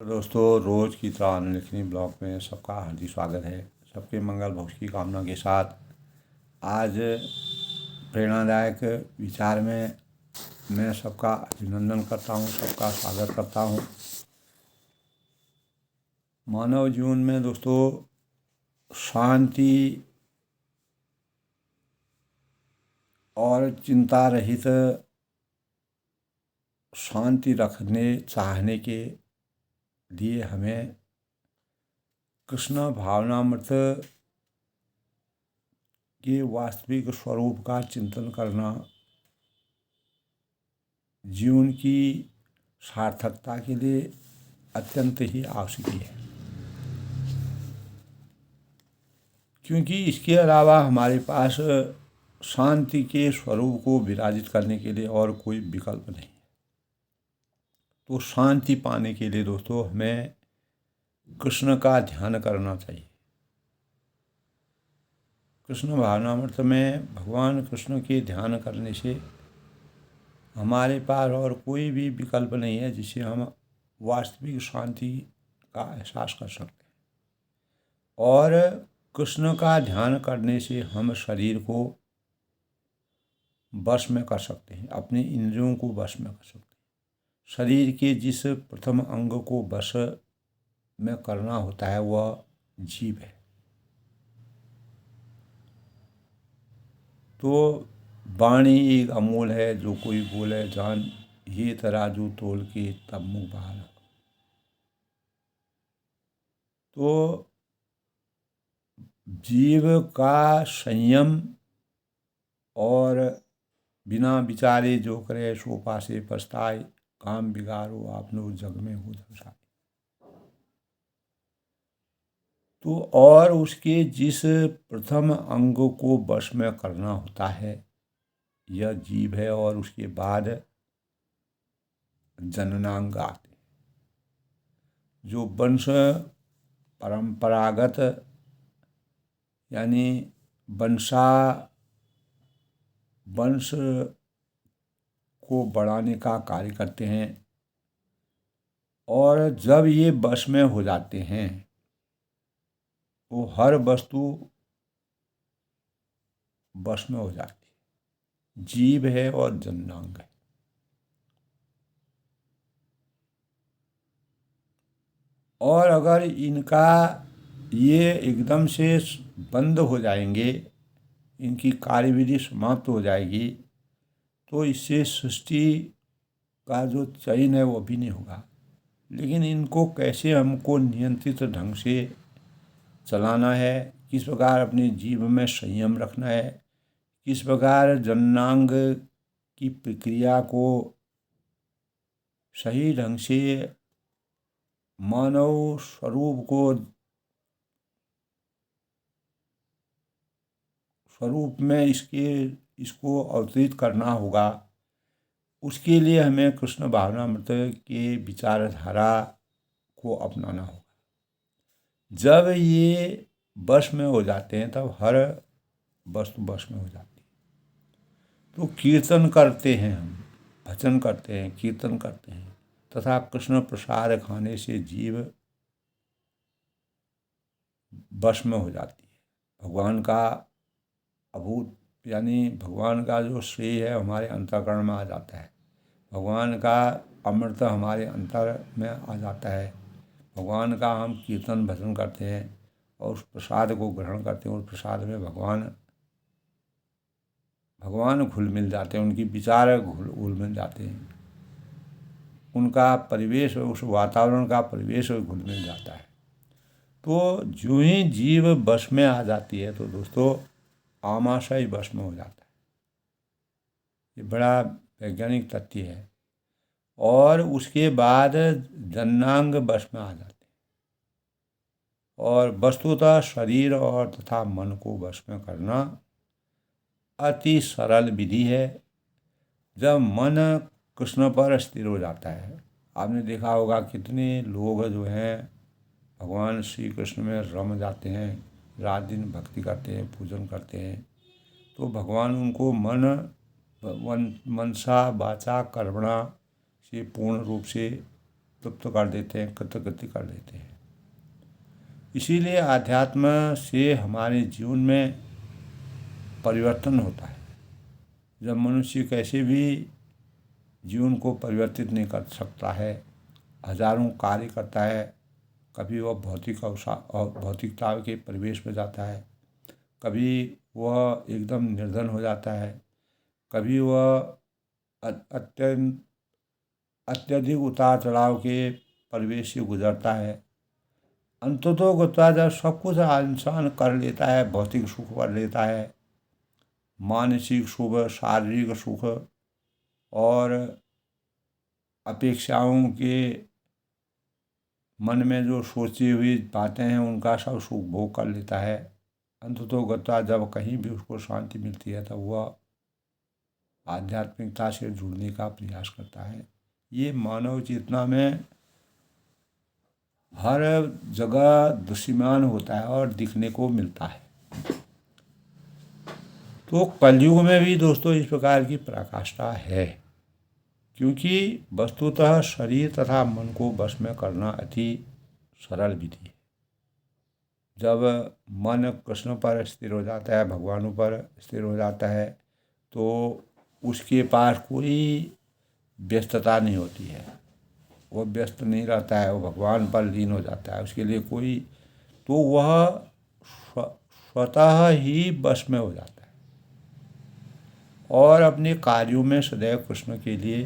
तो दोस्तों, रोज़ की तरह अनलिखनी ब्लॉग में सबका हार्दिक स्वागत है। सबके मंगल भविष्य की कामना के साथ आज प्रेरणादायक विचार में मैं सबका अभिनंदन करता हूँ, सबका स्वागत करता हूँ। मानव जीवन में दोस्तों शांति और चिंता रहित शांति रखने चाहने के लिए हमें कृष्ण भावनामृत के वास्तविक स्वरूप का चिंतन करना जीवन की सार्थकता के लिए अत्यंत ही आवश्यक है, क्योंकि इसके अलावा हमारे पास शांति के स्वरूप को विराजित करने के लिए और कोई विकल्प नहीं है। तो शांति पाने के लिए दोस्तों हमें कृष्ण का ध्यान करना चाहिए। कृष्ण भावनामृत में भगवान कृष्ण के ध्यान करने से हमारे पास और कोई भी विकल्प नहीं है जिससे हम वास्तविक शांति का एहसास कर सकते हैं। और कृष्ण का ध्यान करने से हम शरीर को वश में कर सकते हैं, अपने इंद्रियों को वश में कर सकते हैं। शरीर के जिस प्रथम अंग को वश में करना होता है वह जीभ है। तो वाणी एक अमूल है, जो कोई बोले जान, ये तराजू तोल के तब मुँह बहार। तो जीव का संयम और बिना विचारे जो करे सो पासे पछताए, काम बिगाड़ो आपनो जग में हो दशाए। तो और उसके जिस प्रथम अंग को वश में करना होता है यह जीव है, और उसके बाद जननांग आते हैं, जो वंश परंपरागत यानी वंश को बढ़ाने का कार्य करते हैं। और जब ये वश में हो जाते हैं तो हर वस्तु वश में हो जाती है, जीव है और जननांग है। और अगर इनका ये एकदम से बंद हो जाएंगे, इनकी कार्यविधि समाप्त हो जाएगी, तो इससे सृष्टि का जो चयन है वो भी नहीं होगा। लेकिन इनको कैसे हमको नियंत्रित ढंग से चलाना है, किस प्रकार अपने जीव में संयम रखना है, किस प्रकार जननांग की प्रक्रिया को सही ढंग से मानव स्वरूप में इसको अवतरित करना होगा, उसके लिए हमें कृष्ण भावनामृत के विचारधारा को अपनाना होगा। जब ये वश में हो जाते हैं तब हर वस्तु वश में हो जाती है। तो कीर्तन करते हैं, हम भजन करते हैं, कीर्तन करते हैं, तथा कृष्ण प्रसाद खाने से जीव वश में हो जाती है। भगवान का अभूत यानी भगवान का जो श्रेय है हमारे अंतःकरण में आ जाता है, भगवान का अमृत हमारे अंतर में आ जाता है। भगवान का हम कीर्तन भजन करते हैं और उस प्रसाद को ग्रहण करते हैं। उस प्रसाद में भगवान घुल मिल जाते हैं, उनकी विचार घुल मिल जाते हैं, उनका परिवेश, उस वातावरण का परिवेश घुल मिल जाता है। तो जो ही जीव वश में आ जाती है तो दोस्तों आमाशय वश में हो जाता है। ये बड़ा वैज्ञानिक तथ्य है। और उसके बाद जननांग वश में आ जाते हैं। और वस्तुतः शरीर और तथा मन को वश में करना अति सरल विधि है। जब मन कृष्ण पर स्थिर हो जाता है, आपने देखा होगा कितने लोग जो हैं भगवान श्री कृष्ण में रम जाते हैं, रात दिन भक्ति करते हैं, पूजन करते हैं, तो भगवान उनको मनसा वाचा कर्मणा से पूर्ण रूप से तृप्त कर देते हैं, कृतकृत्य कर देते हैं। इसीलिए आध्यात्म से हमारे जीवन में परिवर्तन होता है। जब मनुष्य कैसे भी जीवन को परिवर्तित नहीं कर सकता है, हजारों कार्य करता है, कभी वह भौतिकता के परिवेश में जाता है, कभी वह एकदम निर्धन हो जाता है, कभी वह अत्यधिक उतार चढ़ाव के परिवेश से गुजरता है। अंततोगत्वा जब सब कुछ इंसान कर लेता है, भौतिक सुख कर लेता है, मानसिक सुख, शारीरिक सुख और अपेक्षाओं के मन में जो सोची हुई बातें हैं उनका सब सुख भोग कर लेता है, अंततोगत्वा जब कहीं भी उसको शांति मिलती है तब वह आध्यात्मिकता से जुड़ने का प्रयास करता है। ये मानव चेतना में हर जगह दृश्यमान होता है और दिखने को मिलता है। तो कलयुग में भी दोस्तों इस प्रकार की पराकाष्ठा है, क्योंकि वस्तुतः शरीर तथा मन को वश में करना अति सरल विधि है। जब मन कृष्ण पर स्थिर हो जाता है, भगवानों पर स्थिर हो जाता है, तो उसके पास कोई व्यस्तता नहीं होती है, वो व्यस्त नहीं रहता है, वो भगवान पर लीन हो जाता है। उसके लिए कोई, तो वह स्वतः ही वश में हो जाता है और अपने कार्यों में सदैव कृष्ण के लिए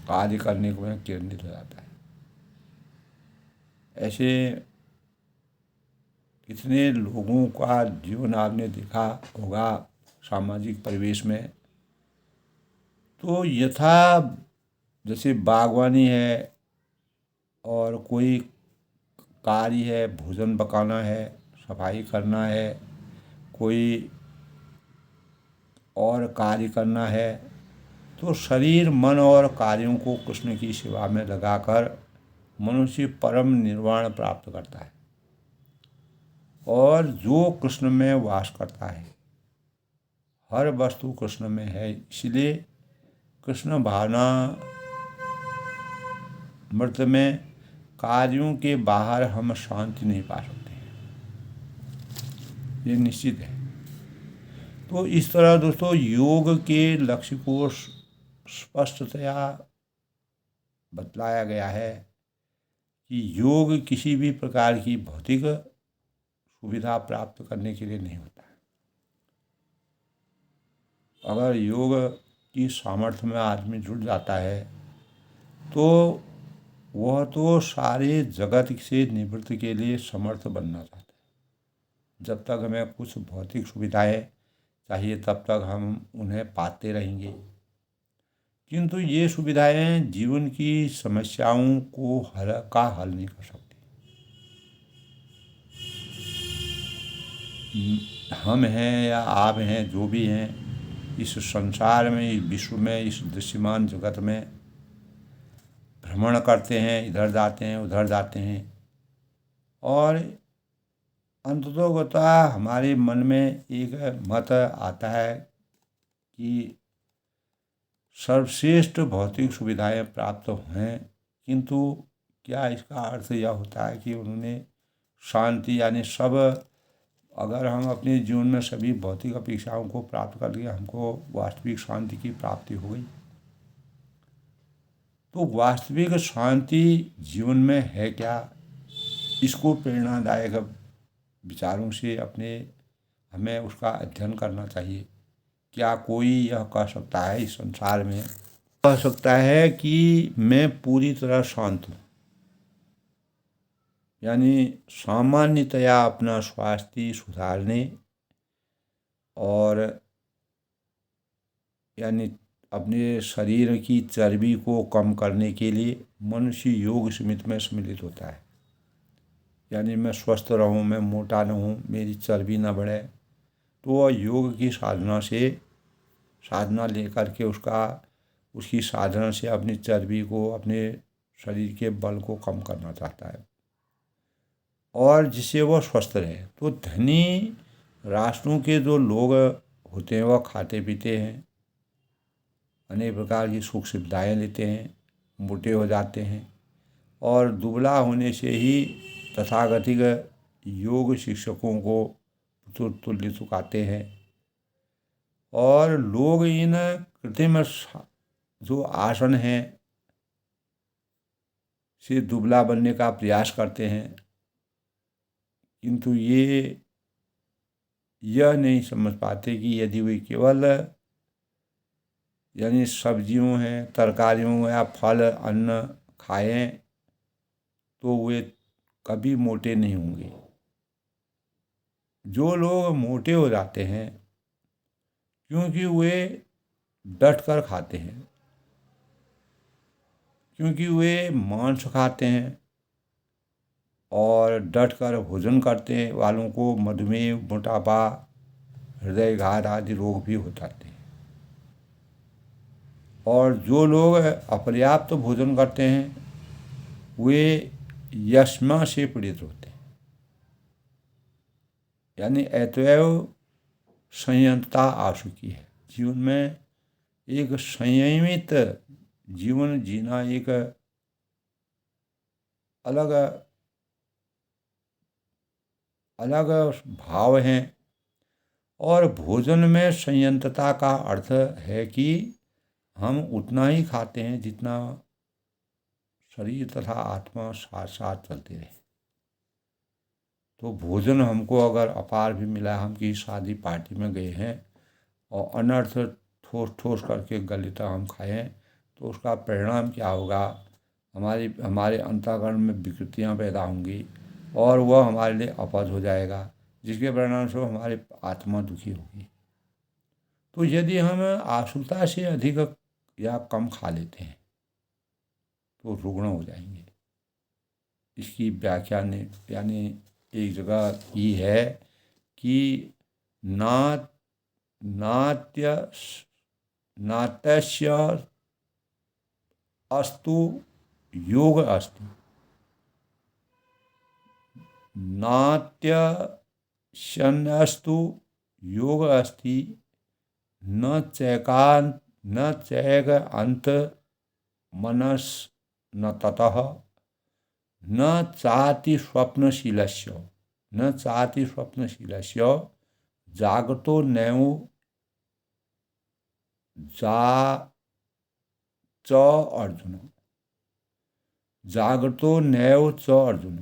कार्य करने में केंद्रित हो जाता है। ऐसे कितने लोगों का जीवन आपने देखा होगा सामाजिक परिवेश में। तो यथा जैसे बागवानी है और कोई कार्य है, भोजन पकाना है, सफाई करना है, कोई और कार्य करना है, तो शरीर, मन और कार्यों को कृष्ण की सेवा में लगाकर मनुष्य परम निर्वाण प्राप्त करता है। और जो कृष्ण में वास करता है, हर वस्तु कृष्ण में है, इसलिए कृष्ण भावना मृत में कार्यों के बाहर हम शांति नहीं पा सकते हैं, ये निश्चित है। तो इस तरह दोस्तों योग के लक्ष्य को स्पष्टतया बतलाया गया है कि योग किसी भी प्रकार की भौतिक सुविधा प्राप्त करने के लिए नहीं होता है। अगर योग की सामर्थ्य में आदमी जुड़ जाता है तो वह तो सारे जगत से निवृत्त के लिए समर्थ बनना चाहता है। जब तक हमें कुछ भौतिक सुविधाएं चाहिए तब तक हम उन्हें पाते रहेंगे, किंतु ये सुविधाएं जीवन की समस्याओं को हल नहीं कर सकती। हम हैं या आप हैं, जो भी हैं, इस संसार में, इस विश्व में, इस दृश्यमान जगत में भ्रमण करते हैं, इधर जाते हैं, उधर जाते हैं, और अंततोगत्वा हमारे मन में एक मत आता है कि सर्वश्रेष्ठ भौतिक सुविधाएं प्राप्त हैं, किंतु क्या इसका अर्थ यह होता है कि उन्होंने शांति, यानी सब, अगर हम अपने जीवन में सभी भौतिक अपेक्षाओं को प्राप्त कर लिए, हमको वास्तविक शांति की प्राप्ति हो गई? तो वास्तविक शांति जीवन में है क्या? इसको प्रेरणादायक विचारों से हमें उसका अध्ययन करना चाहिए। क्या कोई यह कह सकता है इस संसार में, कह सकता है कि मैं पूरी तरह शांत हूँ, यानी सामान्यतया अपना स्वास्थ्य सुधारने और यानी अपने शरीर की चर्बी को कम करने के लिए मनुष्य योग समिति में सम्मिलित होता है। यानी मैं स्वस्थ रहूं, मैं मोटा न हूं, मेरी चर्बी न बढ़े, तो वह योग की साधना लेकर के उसकी साधना से अपनी चर्बी को, अपने शरीर के बल को कम करना चाहता है और जिससे वह स्वस्थ रहे। तो धनी राष्ट्रों के जो लोग होते हैं वह खाते पीते हैं, अनेक प्रकार की सुख सुविधाएँ लेते हैं, मोटे हो जाते हैं, और दुबला होने से ही तथाकथित योग शिक्षकों को तुल्य चुकाते हैं। और लोग इन कृत्रिम जो आसन हैं से दुबला बनने का प्रयास करते हैं, किंतु यह नहीं समझ पाते कि यदि वे केवल यानी सब्जियों हैं, तरकारियों या फल अन्न खाएं तो वे कभी मोटे नहीं होंगे। जो लोग मोटे हो जाते हैं क्योंकि वे डट कर खाते हैं, क्योंकि वे मांस खाते हैं और डट कर भोजन करते वालों को मधुमेह, मोटापा, हृदयघात आदि रोग भी हो जाते हैं। और जो लोग अपर्याप्त भोजन करते हैं वे यक्ष्मा से पीड़ित होते हैं। यानी अतएव संयमता आवश्यकी है। जीवन में एक संयमित जीवन जीना एक अलग अलग भाव है। और भोजन में संयंत्रता का अर्थ है कि हम उतना ही खाते हैं जितना शरीर तथा आत्मा साथ साथ चलते रहे। तो भोजन हमको अगर अपार भी मिला, हम किसी शादी पार्टी में गए हैं और अनर्थ ठोस ठोस करके गलिता हम खाएं तो उसका परिणाम क्या होगा? हमारे अंतःकरण में विकृतियां पैदा होंगी और वह हमारे लिए अपच हो जाएगा, जिसके परिणाम से हमारी आत्मा दुखी होगी। तो यदि हम आशुता से अधिक या कम खा लेते हैं तो रुग्ण हो जाएंगे। इसकी व्याख्या ने यानी एक जगह की है कि नात्यस्य अस्तु योग अस्ति, नात्यस्यस्तु योग अस्ति, न चैक अंत मनस न ततः, न चाति स्वप्नशीलस्य जागतो नैव च अर्जुन, जागतो नैव च अर्जुन।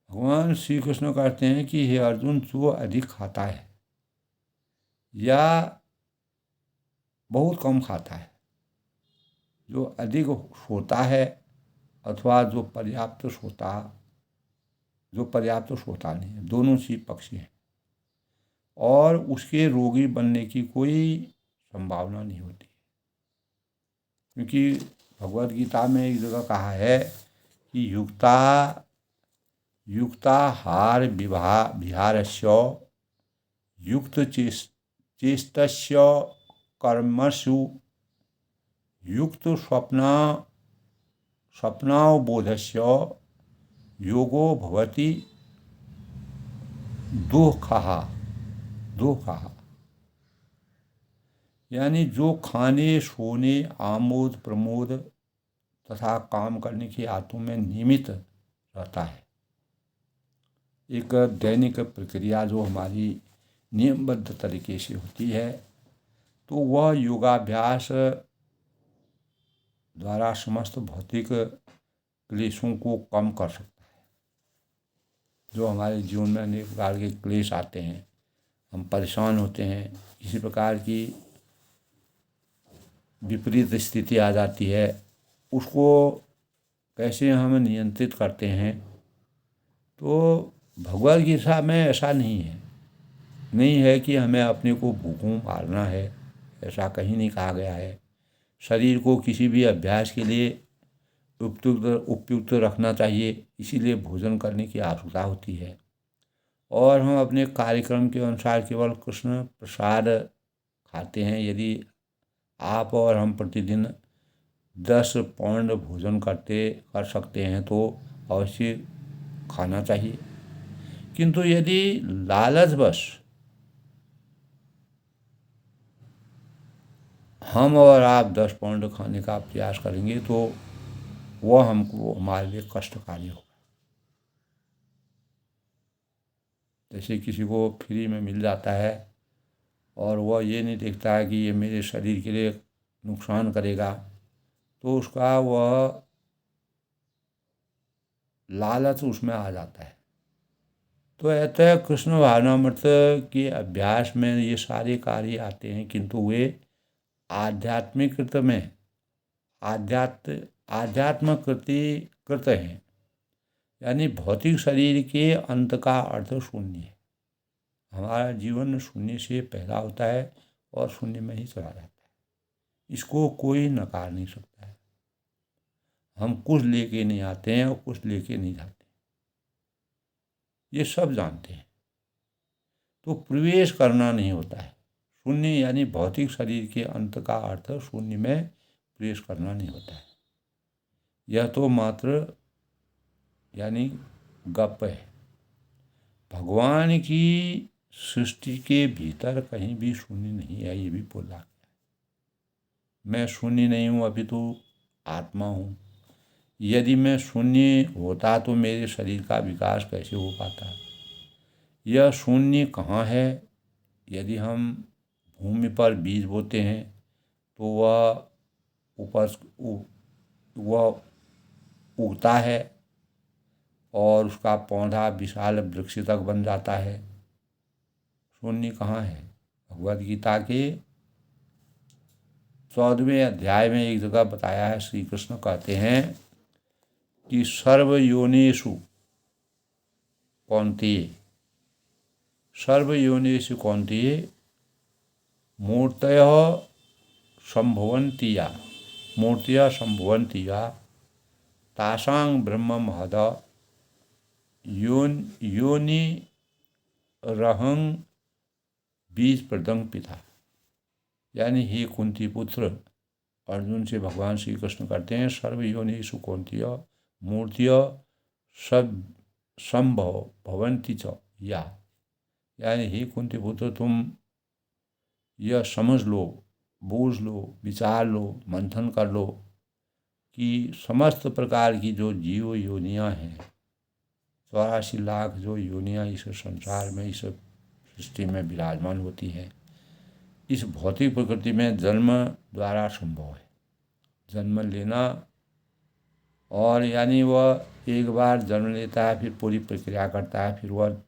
भगवान श्री कृष्ण कहते हैं कि हे अर्जुन, जो अधिक खाता है या बहुत कम खाता है, जो अधिक सोता है अथवा जो पर्याप्त सोता नहीं है, दोनों सी पक्षी हैं और उसके रोगी बनने की कोई संभावना नहीं होती। क्योंकि भगवद गीता में एक जगह कहा है कि युक्ताहार विहारस्य युक्त चेष्टस्य कर्मसु युक्त स्वप्नावबोधस्य योगो भवति दुःखः। यानी जो खाने, सोने, आमोद प्रमोद तथा काम करने की आदतों में नियमित रहता है, एक दैनिक प्रक्रिया जो हमारी नियमबद्ध तरीके से होती है, तो वह योगाभ्यास द्वारा समस्त भौतिक क्लेशों को कम कर सकता है। जो हमारे जीवन में अनेक प्रकार के क्लेश आते हैं, हम परेशान होते हैं, किसी प्रकार की विपरीत स्थिति आ जाती है, उसको कैसे हम नियंत्रित करते हैं। तो भगवद गीता में ऐसा नहीं है कि हमें अपने को भूखों मारना है, ऐसा कहीं नहीं कहा गया है। शरीर को किसी भी अभ्यास के लिए उपयुक्त रखना चाहिए, इसीलिए भोजन करने की आवश्यकता होती है। और हम अपने कार्यक्रम के अनुसार केवल कृष्ण प्रसाद खाते हैं। यदि आप और हम प्रतिदिन 10 पाउंड भोजन कर सकते हैं तो अवश्य खाना चाहिए। किंतु यदि लालचवश हम और आप 10 पाउंड खाने का प्रयास करेंगे तो वह हमको हमारे लिए कष्टकारी होगा। जैसे किसी को फ्री में मिल जाता है और वह ये नहीं देखता है कि ये मेरे शरीर के लिए नुकसान करेगा, तो उसका वह लालच उसमें आ जाता है। तो अतः कृष्ण भावनामृत के अभ्यास में ये सारे कार्य आते हैं, किंतु वे आध्यात्मिक कृत में आध्यात्म कृत हैं, यानी भौतिक शरीर के अंत का अर्थ शून्य है। हमारा जीवन शून्य से पैदा होता है और शून्य में ही चला जाता है। इसको कोई नकार नहीं सकता है। हम कुछ लेके नहीं आते हैं और कुछ लेके नहीं जाते, ये सब जानते हैं। तो प्रवेश करना नहीं होता है। शून्य यानी भौतिक शरीर के अंत का अर्थ शून्य में प्रवेश करना नहीं होता है। यह तो मात्र यानी गप है। भगवान की सृष्टि के भीतर कहीं भी शून्य नहीं है, ये भी बोला गया। मैं शून्य नहीं हूँ, अभी तो आत्मा हूँ। यदि मैं शून्य होता तो मेरे शरीर का विकास कैसे हो पाता? यह शून्य कहाँ है? यदि हम भूमि पर बीज बोते हैं तो वह उगता है और उसका पौधा विशाल वृक्ष तक बन जाता है। शून्य कहाँ है? भगवद गीता के 14वें अध्याय में एक जगह बताया है, श्री कृष्ण कहते हैं कि सर्वयोनिषु कौन्तेय मूर्तयः संभवन्ति या तासां ब्रह्म महद योनिरहं बीज प्रदं पिता। यानी हे कुंती पुत्र, अर्जुन से भगवान श्री कृष्ण कहते हैं सर्वयोनिषु कौन्तेय मूर्तयः संभवन्ति च या, यानी हे कुंती पुत्र, तुम यह समझ लो, बूझ लो, विचार लो, मंथन कर लो कि समस्त प्रकार की जो जीव योनियाँ हैं, 84 लाख जो योनियाँ इस संसार में, इस सृष्टि में विराजमान होती हैं, इस भौतिक प्रकृति में जन्म द्वारा संभव है। जन्म लेना, और यानी वह एक बार जन्म लेता है, फिर पूरी प्रक्रिया करता है, फिर वह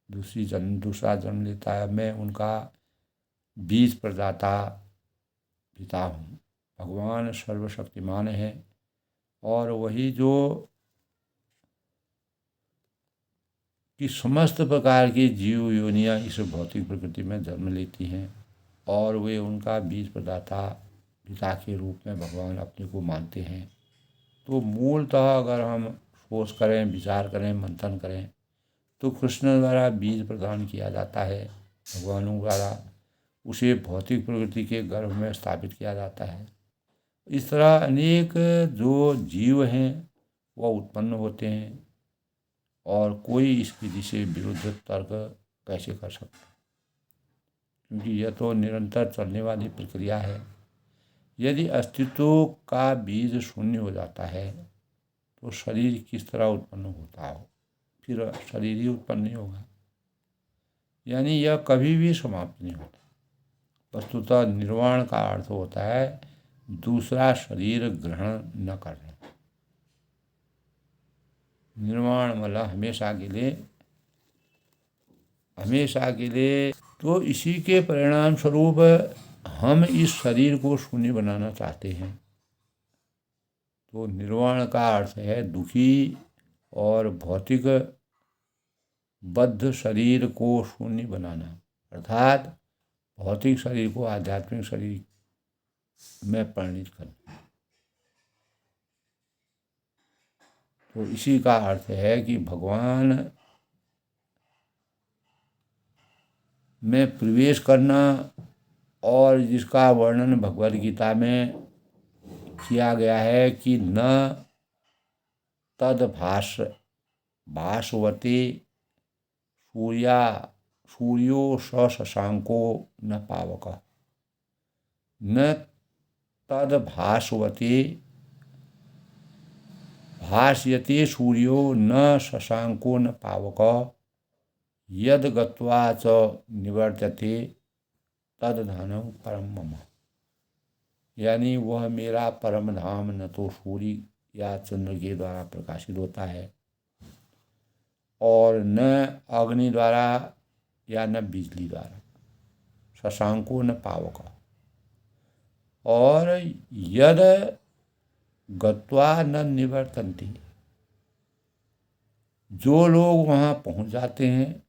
दूसरा जन्म लेता है। मैं उनका बीज प्रदाता पिता हूँ। भगवान सर्वशक्तिमान है और वही जो कि समस्त प्रकार की जीव योनियाँ इस भौतिक प्रकृति में जन्म लेती हैं और वे उनका बीज प्रदाता पिता के रूप में भगवान अपने को मानते हैं। तो मूलतः अगर हम सोच करें, विचार करें, मंथन करें, तो कृष्ण द्वारा बीज प्रदान किया जाता है। भगवानों द्वारा उसे भौतिक प्रकृति के गर्भ में स्थापित किया जाता है। इस तरह अनेक जो जीव हैं वह उत्पन्न होते हैं और कोई इस विधि से विरुद्ध तर्क कैसे कर सकता, क्योंकि यह तो निरंतर चलने वाली प्रक्रिया है। यदि अस्तित्व का बीज शून्य हो जाता है तो शरीर किस तरह उत्पन्न होता हो? फिर शरीर ही उत्पन्न नहीं होगा, यानी यह कभी भी समाप्त नहीं होता। वस्तुतः निर्वाण का अर्थ होता है दूसरा शरीर ग्रहण न करना। निर्वाण मतलब हमेशा के लिए। तो इसी के परिणाम स्वरूप हम इस शरीर को शून्य बनाना चाहते हैं। तो निर्वाण का अर्थ है दुखी और भौतिक बद्ध शरीर को शून्य बनाना, अर्थात भौतिक शरीर को आध्यात्मिक शरीर में परिणित करना। तो इसी का अर्थ है कि भगवान में प्रवेश करना, और जिसका वर्णन भगवद गीता में किया गया है कि न तद भास्वते सूर्यो स शशांको न पावक, न तद भास्यते सूर्यो न शशांको न पावक यद गत्वा च निवर्तते तद धाम परम मम। यानी वह मेरा परम धाम न तो सूर्य या चंद्र के द्वारा प्रकाशित होता है और न अग्नि द्वारा या न बिजली द्वारा, शशांको न पावक। और यद गत्वा न निवर्तन्ति, जो लोग वहाँ पहुँच जाते हैं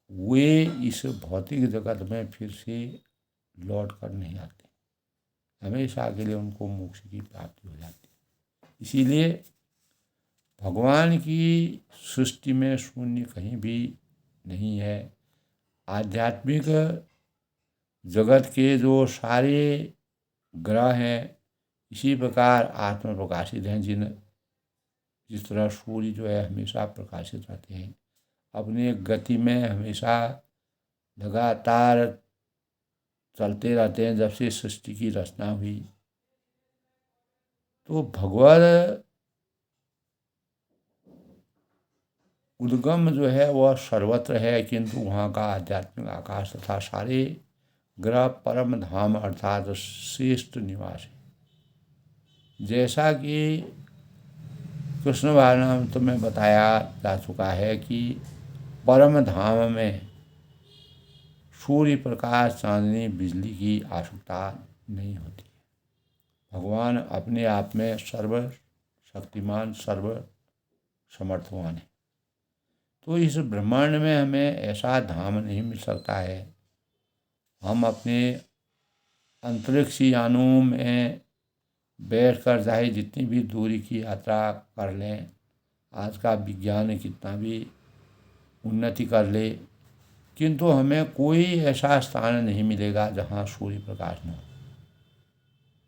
वे इस भौतिक जगत में फिर से लौट कर नहीं आते, हमेशा के लिए उनको मोक्ष की प्राप्ति हो जाती है। इसीलिए भगवान की सृष्टि में शून्य कहीं भी नहीं है। आध्यात्मिक जगत के जो सारे ग्रह हैं इसी प्रकार आत्म प्रकाशित हैं। जिस तरह सूर्य जो है हमेशा प्रकाशित रहते हैं, अपने गति में हमेशा लगातार चलते रहते हैं। जब से सृष्टि की रचना हुई तो भगवत उद्गम जो है वह सर्वत्र है, किंतु वहाँ का आध्यात्मिक आकाश तथा सारे ग्रह परम धाम अर्थात श्रेष्ठ निवास है। जैसा कि कृष्ण भावनामृत में बताया जा चुका है कि परम धाम में सूर्य प्रकाश, चांदनी, बिजली की आवश्यकता नहीं होती है। भगवान अपने आप में सर्व शक्तिमान, सर्व समर्थवान है। तो इस ब्रह्मांड में हमें ऐसा धाम नहीं मिल सकता है। हम अपने अंतरिक्ष यानों में बैठकर चाहे जितनी भी दूरी की यात्रा कर लें, आज का विज्ञान कितना भी उन्नति कर ले, किंतु हमें कोई ऐसा स्थान नहीं मिलेगा जहाँ सूर्य प्रकाश न हो।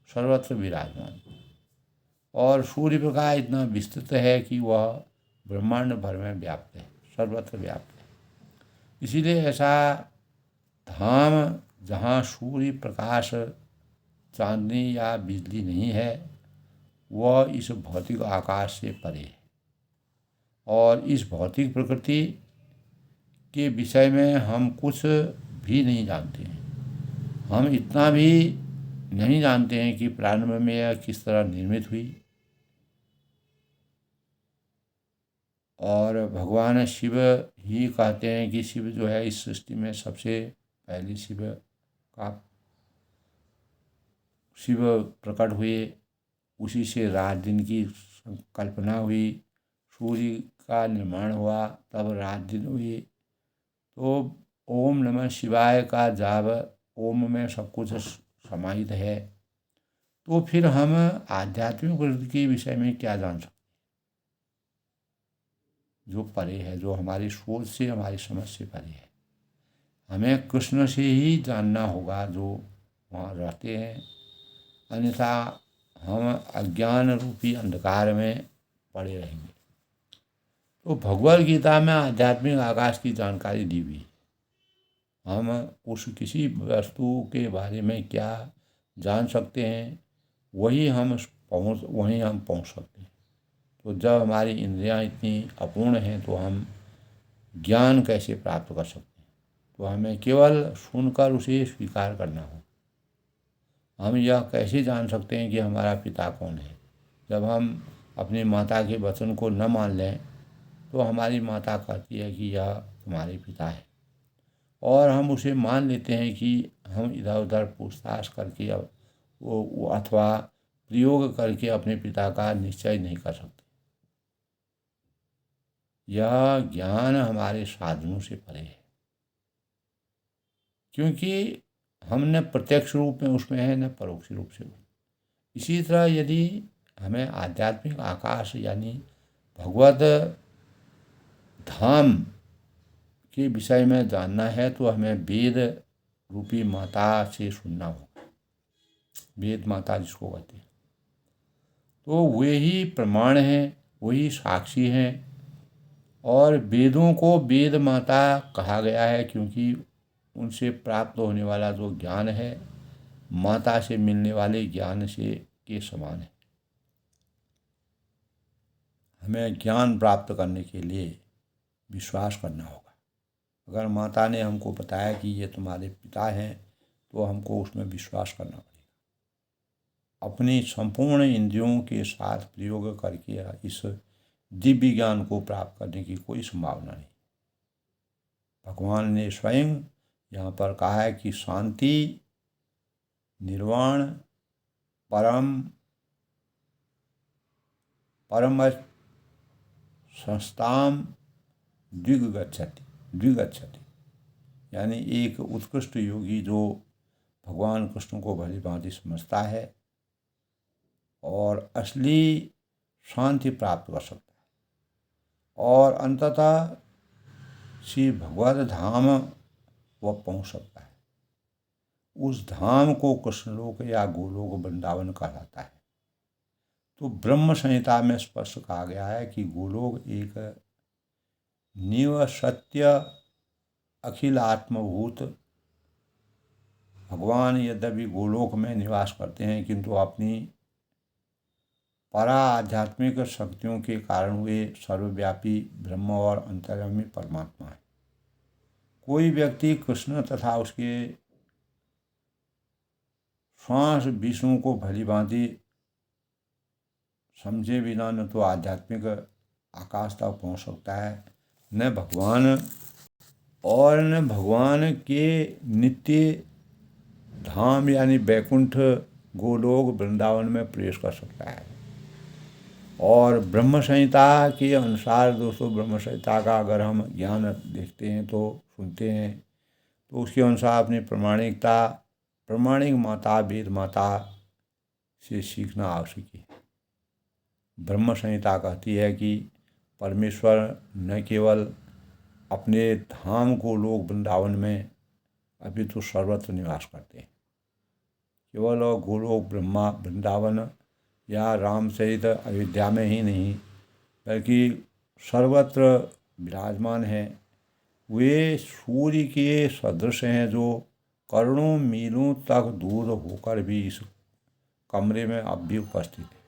सर्वत्र विराजमान, और सूर्य प्रकाश इतना विस्तृत है कि वह ब्रह्मांड भर में व्याप्त है, सर्वत्र व्याप्त है। इसीलिए ऐसा धाम जहाँ सूर्य प्रकाश, चांदनी या बिजली नहीं है वह इस भौतिक आकाश से परे है। और इस भौतिक प्रकृति के विषय में हम कुछ भी नहीं जानते हैं। हम इतना भी नहीं जानते हैं कि प्रारंभ में यह किस तरह निर्मित हुई। और भगवान शिव ही कहते हैं कि शिव जो है इस सृष्टि में सबसे पहले शिव प्रकट हुए, उसी से रात दिन की कल्पना हुई, सूर्य का निर्माण हुआ, तब रात दिन हुई। तो ओम नमः शिवाय का जाप, ओम में सब कुछ समाहित है। तो फिर हम आध्यात्मिक प्रकृति के विषय में क्या जान सकते हैं जो परे है, जो हमारी सोच से, हमारी समझ से परे है। हमें कृष्ण से ही जानना होगा जो वहाँ रहते हैं, अन्यथा हम अज्ञान रूपी अंधकार में पड़े रहेंगे। तो भगवद गीता में आध्यात्मिक आकाश की जानकारी दी हुई है। हम उस किसी वस्तु के बारे में क्या जान सकते हैं वहीं हम पहुंच सकते हैं। तो जब हमारी इंद्रियां इतनी अपूर्ण हैं तो हम ज्ञान कैसे प्राप्त कर सकते हैं। तो हमें केवल सुनकर उसे स्वीकार करना हो। हम यह कैसे जान सकते हैं कि हमारा पिता कौन है। जब हम अपनी माता के वचन को न मान लें तो हमारी माता कहती है कि यह तुम्हारे पिता है, और हम उसे मान लेते हैं कि हम इधर उधर पूछताछ करके वो अथवा प्रयोग करके अपने पिता का निश्चय नहीं कर सकते। यह ज्ञान हमारे साधनों से परे है, क्योंकि हम न प्रत्यक्ष रूप में उसमें है न परोक्ष रूप से। इसी तरह यदि हमें आध्यात्मिक आकाश यानी भगवत धाम के विषय में जानना है तो हमें वेद रूपी माता से सुनना होगा। वेद माता जिसको कहते हैं, तो वे ही प्रमाण हैं, वही साक्षी हैं। और वेदों को वेद माता कहा गया है क्योंकि उनसे प्राप्त होने वाला जो ज्ञान है माता से मिलने वाले ज्ञान से के समान है। हमें ज्ञान प्राप्त करने के लिए विश्वास करना होगा। अगर माता ने हमको बताया कि ये तुम्हारे पिता हैं तो हमको उसमें विश्वास करना पड़ेगा। अपनी संपूर्ण इंद्रियों के साथ प्रयोग करके इस दिव्य ज्ञान को प्राप्त करने की कोई संभावना नहीं। भगवान ने स्वयं यहाँ पर कहा है कि शांति, निर्वाण, परम संस्थाम द्विगच्छति, यानी एक उत्कृष्ट योगी जो भगवान कृष्ण को भली भांति समझता है और असली शांति प्राप्त कर सकता है और अंततः श्री भगवत धाम वह पहुँच सकता है। उस धाम को कृष्णलोक या गोलोक वृंदावन कहलाता है। तो ब्रह्म संहिता में स्पष्ट कहा गया है कि गोलोक एक निवसत्य अखिल आत्मभूत, भगवान यद्यपि गोलोक में निवास करते हैं किंतु अपनी परा आध्यात्मिक शक्तियों के कारण वे सर्वव्यापी ब्रह्म और अंतर्यामी परमात्मा है। कोई व्यक्ति कृष्ण तथा उसके श्वास विष्णु को भली भांति समझे बिना न तो आध्यात्मिक आकाश तक पहुँच सकता है, न भगवान के नित्य धाम यानी बैकुंठ गोलोक वृंदावन में प्रवेश कर सकता है। और ब्रह्म संहिता के अनुसार दोस्तों, ब्रह्म संहिता का अगर हम ज्ञान देखते हैं तो सुनते हैं तो उसके अनुसार अपनी प्रामाणिक माता वेद माता से सीखना आवश्यक है। ब्रह्म संहिता कहती है कि परमेश्वर न केवल अपने धाम गोलोक वृंदावन में अभी तो सर्वत्र निवास करते हैं। केवल गोलोक ब्रह्मा वृंदावन या राम सहित अयोध्या में ही नहीं बल्कि सर्वत्र विराजमान हैं। वे सूर्य के सदृश हैं जो करोड़ों मीलों तक दूर होकर भी इस कमरे में अब भी उपस्थित है।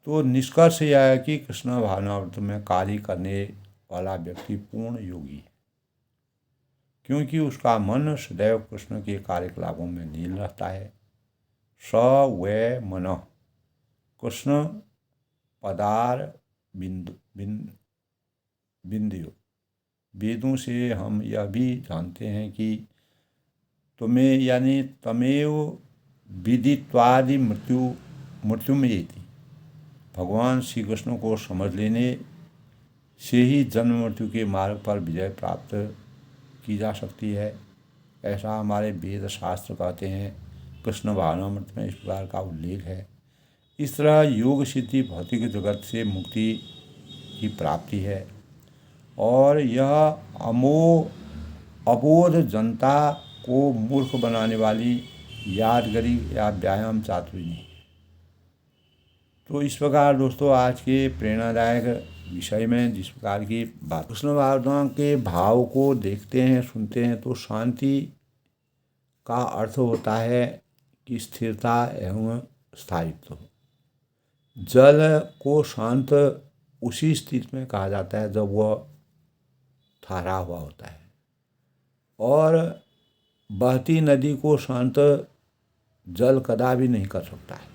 तो निष्कर्ष यह है कि कृष्ण भावनामृत में कार्य करने वाला व्यक्ति पूर्ण योगी है, क्योंकि उसका मन सदैव कृष्ण के कार्यकलापों में लीन रहता है। स वै मनः कृष्ण पदार बिंदु। वेदों से हम यह भी जानते हैं कि तुम्हें यानी तमेव विदित्वादि मृत्युमेति, भगवान श्री कृष्ण को समझ लेने से ही जन्म मृत्यु के मार्ग पर विजय प्राप्त की जा सकती है। ऐसा हमारे वेद शास्त्र कहते हैं। कृष्ण भावनामृत में इस प्रकार का उल्लेख है। इस तरह योग सिद्धि भौतिक जगत से मुक्ति की प्राप्ति है और यह अबोध जनता को मूर्ख बनाने वाली यादगारी या व्यायाम चातुरी नहीं। तो इस प्रकार दोस्तों आज के प्रेरणादायक विषय में जिस प्रकार की बात कृष्ण भावना के भाव को देखते हैं सुनते हैं तो शांति का अर्थ होता है कि स्थिरता एवं स्थायित्व। जल को शांत उसी स्थिति में कहा जाता है जब वह ठहरा हुआ होता है और बहती नदी को शांत जल कदापि नहीं कर सकता है।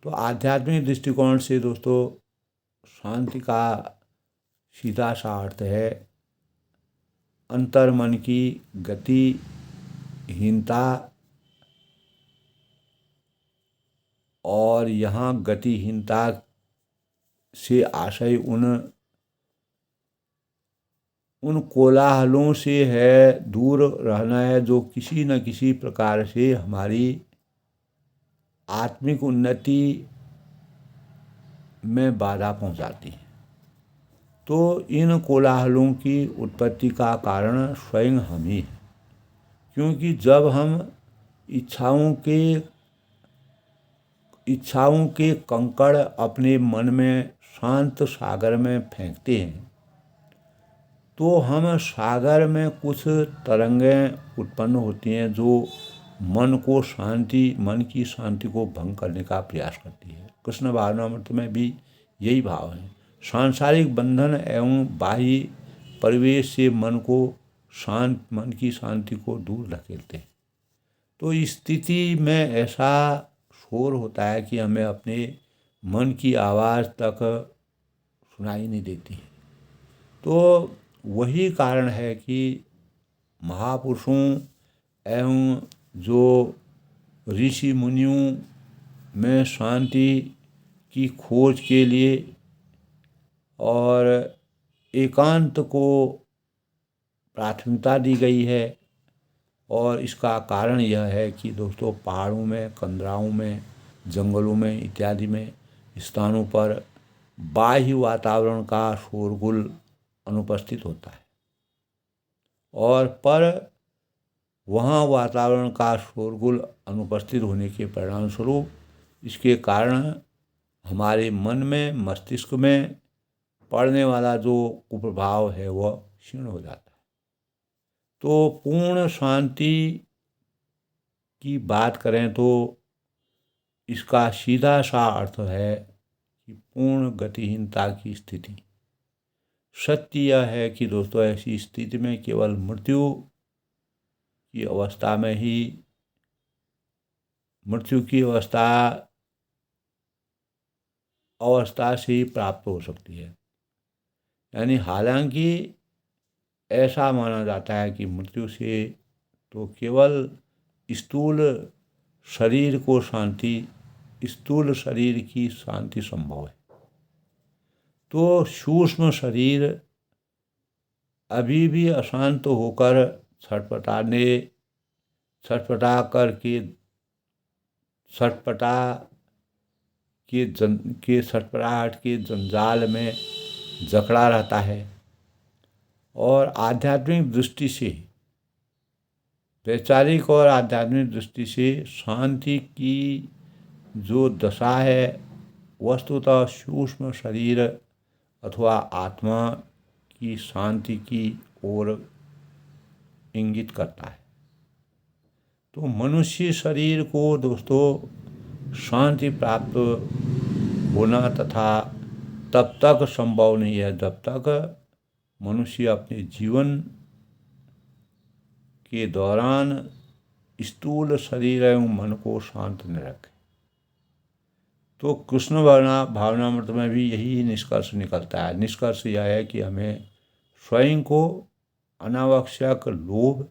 तो आध्यात्मिक दृष्टिकोण से दोस्तों शांति का सीधा सा अर्थ है अंतर्मन की गतिहीनता, और यहाँ गतिहीनता से आशय उन कोलाहलों से है, दूर रहना है जो किसी न किसी प्रकार से हमारी आत्मिक उन्नति में बाधा पहुंचाती है। तो इन कोलाहलों की उत्पत्ति का कारण स्वयं हम ही हैं, क्योंकि जब हम इच्छाओं के कंकड़ अपने मन में शांत सागर में फेंकते हैं तो हम सागर में कुछ तरंगें उत्पन्न होती हैं जो मन की शांति को भंग करने का प्रयास करती है। कृष्ण भावनामृत में भी यही भाव है। सांसारिक बंधन एवं बाह्य परिवेश से मन की शांति को दूर धकेलते हैं। तो इस स्थिति में ऐसा शोर होता है कि हमें अपने मन की आवाज़ तक सुनाई नहीं देती है। तो वही कारण है कि महापुरुषों एवं जो ऋषि मुनियों में शांति की खोज के लिए और एकांत को प्राथमिकता दी गई है। और इसका कारण यह है कि दोस्तों, पहाड़ों में, कंदराओं में, जंगलों में इत्यादि में स्थानों पर बाह्य वातावरण का शोरगुल अनुपस्थित होता है, और पर वहाँ वातावरण का शोरगुल अनुपस्थित होने के परिणाम स्वरूप इसके कारण हमारे मन में, मस्तिष्क में पड़ने वाला जो कुप्रभाव है वह क्षीण हो जाता है। तो पूर्ण शांति की बात करें तो इसका सीधा सा अर्थ है कि पूर्ण गतिहीनता की स्थिति। सत्य यह है कि दोस्तों, ऐसी स्थिति में केवल मृत्यु की अवस्था से ही प्राप्त हो सकती है। यानी हालांकि ऐसा माना जाता है कि मृत्यु से तो केवल स्थूल शरीर की शांति संभव है। तो सूक्ष्म शरीर अभी भी अशांत होकर छटपटाहट के जंजाल में जकड़ा रहता है। और आध्यात्मिक दृष्टि से, वैचारिक और आध्यात्मिक दृष्टि से शांति की जो दशा है वस्तुतः सूक्ष्म शरीर अथवा आत्मा की शांति की ओर इंगित करता है। तो मनुष्य शरीर को दोस्तों शांति प्राप्त होना तथा तब तक संभव नहीं है जब तक मनुष्य अपने जीवन के दौरान स्थूल शरीर एवं मन को शांत न रखे। तो कृष्ण भावनामृत में भी यही निष्कर्ष निकलता है। निष्कर्ष यह है कि हमें स्वयं को अनावश्यक लोभ,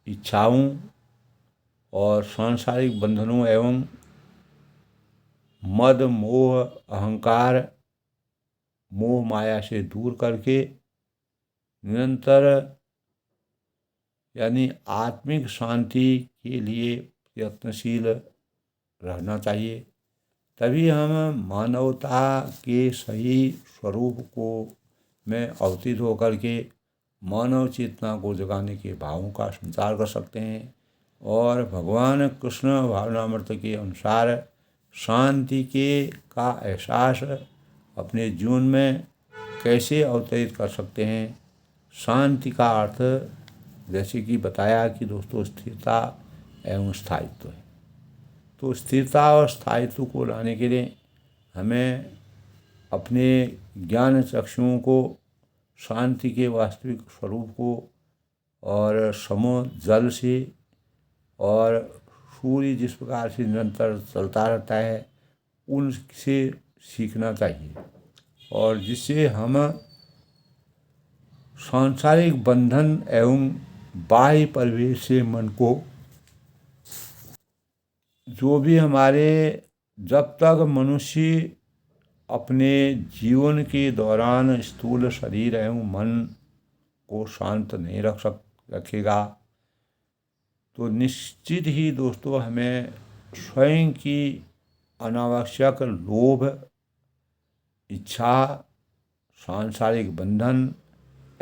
इच्छाओं और सांसारिक बंधनों एवं मद, मोह, अहंकार, मोह माया से दूर करके निरंतर यानी आत्मिक शांति के लिए प्रयत्नशील रहना चाहिए। तभी हम मानवता के सही स्वरूप को में अवतीत होकर के मानव चेतना को जगाने के भावों का संचार कर सकते हैं और भगवान कृष्ण भावनामृत के अनुसार शांति का एहसास अपने जीवन में कैसे अवतरित कर सकते हैं। शांति का अर्थ जैसे कि बताया कि दोस्तों स्थिरता एवं स्थायित्व है। तो स्थिरता और स्थायित्व को लाने के लिए हमें अपने ज्ञान चक्षुओं को शांति के वास्तविक स्वरूप को और समो जल से और सूर्य जिस प्रकार से निरंतर चलता रहता है उनसे सीखना चाहिए, और जिससे हम सांसारिक बंधन एवं बाह्य परिवेश से मन को जो भी हमारे जब तक मनुष्य अपने जीवन के दौरान स्थूल शरीर एवं मन को शांत नहीं रखेगा तो निश्चित ही दोस्तों हमें स्वयं की अनावश्यक लोभ, इच्छा, सांसारिक बंधन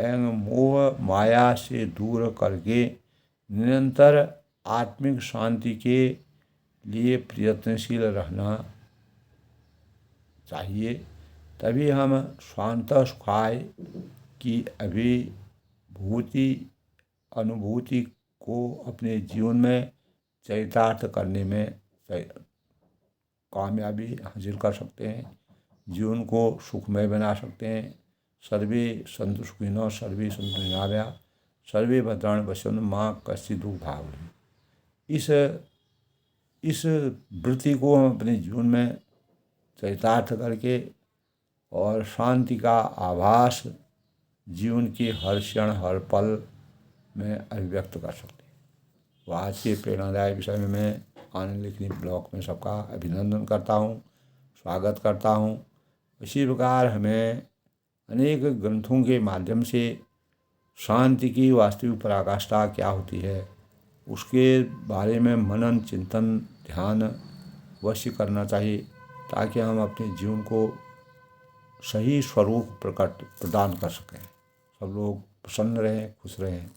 एवं मोह माया से दूर करके निरंतर आत्मिक शांति के लिए प्रयत्नशील रहना चाहिए। तभी हम शांत सुखाय की अनुभूति को अपने जीवन में चरितार्थ करने में कामयाबी हासिल कर सकते हैं, जीवन को सुखमय बना सकते हैं। सर्वे सन्तु सुखिनः सर्वे सन्तु निरामया सर्वे भद्राणि पश्यन्तु मा कश्चित् दुःख भाग् भवेत्। इस वृत्ति को हम अपने जीवन में चरितार्थ करके और शांति का आभास जीवन के हर क्षण हर पल में अभिव्यक्त कर सकते हैं। तो आज के प्रेरणादायक विषय में मैं आनंद लिखनी ब्लॉग में सबका अभिनंदन करता हूँ, स्वागत करता हूँ। इसी प्रकार हमें अनेक ग्रंथों के माध्यम से शांति की वास्तविक पराकाष्ठा क्या होती है उसके बारे में मनन चिंतन ध्यान अवश्य करना चाहिए, ताकि हम अपने जीवन को सही स्वरूप प्रदान कर सकें। सब लोग प्रसन्न रहें, खुश रहें।